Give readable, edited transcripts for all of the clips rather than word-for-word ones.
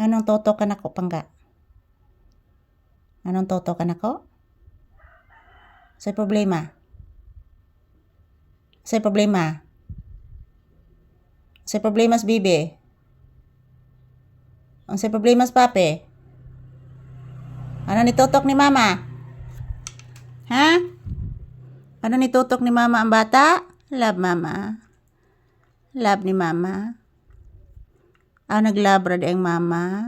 Anong toto ka nako, pangga? Anong toto ka nako? Sa'y problema? Sa'y problema? Sa'y problemas, bibi? Ang sa'y problemas, pape? Ano nitutok ni mama? Ha? Ano nitutok ni mama ang bata? Love mama. Love ni mama. Naglabra di ang mama.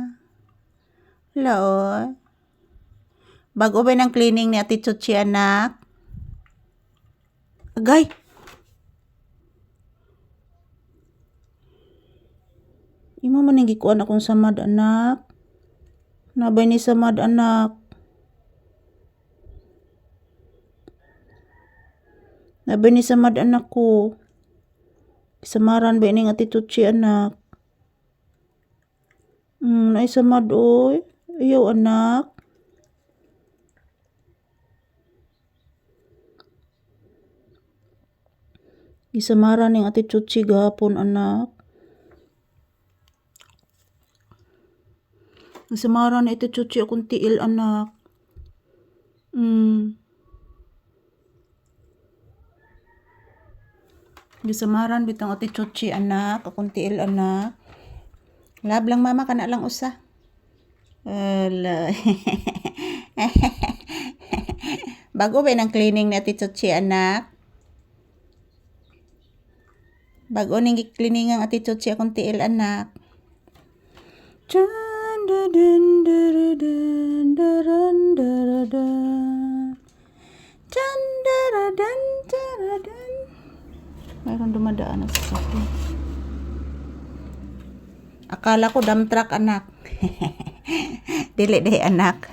Lao. Bago ba ng cleaning ni Ate Chuchi, anak? Agay! Imo man ang gikuan akong samad, anak. Nabay ni samad, anak. Nabay ni samad, anak ko. Samaran ba ining Ate Chuchi, anak? Naay samad, oy. Ayaw, anak. Gisamaran ning Ate Chuchi gahapon, anak. Gisamaran ni Ate Chuchi akong tiil, anak. Gisamaran bitang Ate Chuchi, anak. Akong tiil, anak. Love lang mama, kana lang usa. Bago ba ng cleaning ni Ate Chuchi, anak? Bago ning cleaning ang Ate Chuchi akong tiil, anak. Mayroon dumadaan na sasakyan. Akala ko dump truck, anak. Dili, anak.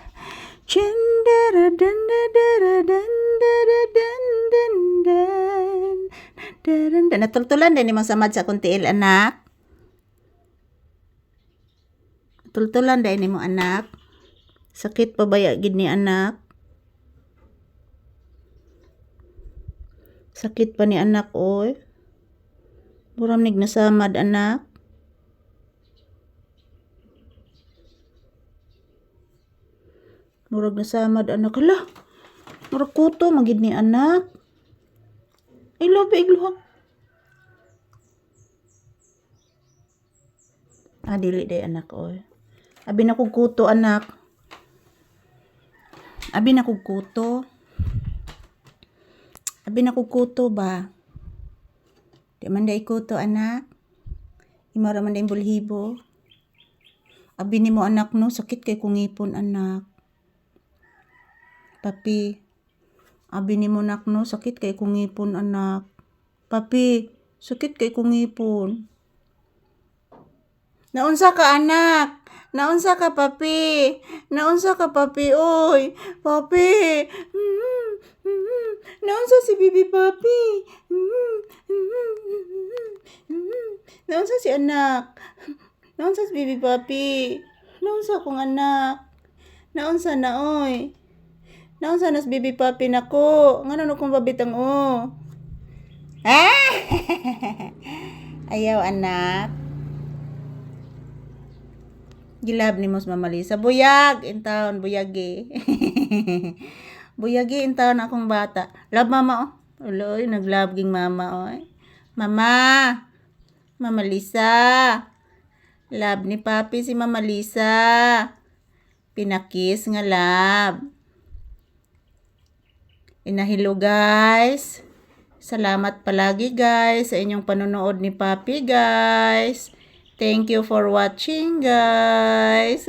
Natultulan din imong samad sa akong tiil, anak. Tultulan din imong anak. Sakit pa baya gid ni anak? Sakit pa ni anak, oy. Muram nig nasamad, anak. Murag nasamad, anak. Hala, murag kuto magid ni anak. Ay, lobe, igluhak. Dili day, anak, oy. Abi na kog kuto, anak. Abi na kog kuto. Abi na kog kuto ba? Di man day kuto, anak. Imo ra man day bulhibo. Abi ni mo, anak, no, sakit kay kong ipon, anak. Papi, abi ni mo, nak, no, sakit kay kong ipon, anak. Papi, sakit kay kong ipon. Naunsa ka, anak? Naunsa ka, papi? Naunsa ka, papi, oy? Papi. Naunsa si bibi, papi? Naunsa si anak? Naunsa si bibi, papi? Naunsa kong anak? Naunsa na, oy? Naunsa na si bibi, papi nako? Ngano kong babitang, o? Ayaw, anak. Gilab ni Mos Mama Lisa. Buyag in town, buyagi. Buyagi in town akong bata. Love mama, oh. Uloy, naglove ging mama, oh. Mama. Mama Lisa. Love ni papi si Mama Lisa. Pinakis nga love. Inahilo, guys. Salamat palagi, guys, sa inyong panonood ni papi, guys. Thank you for watching, guys.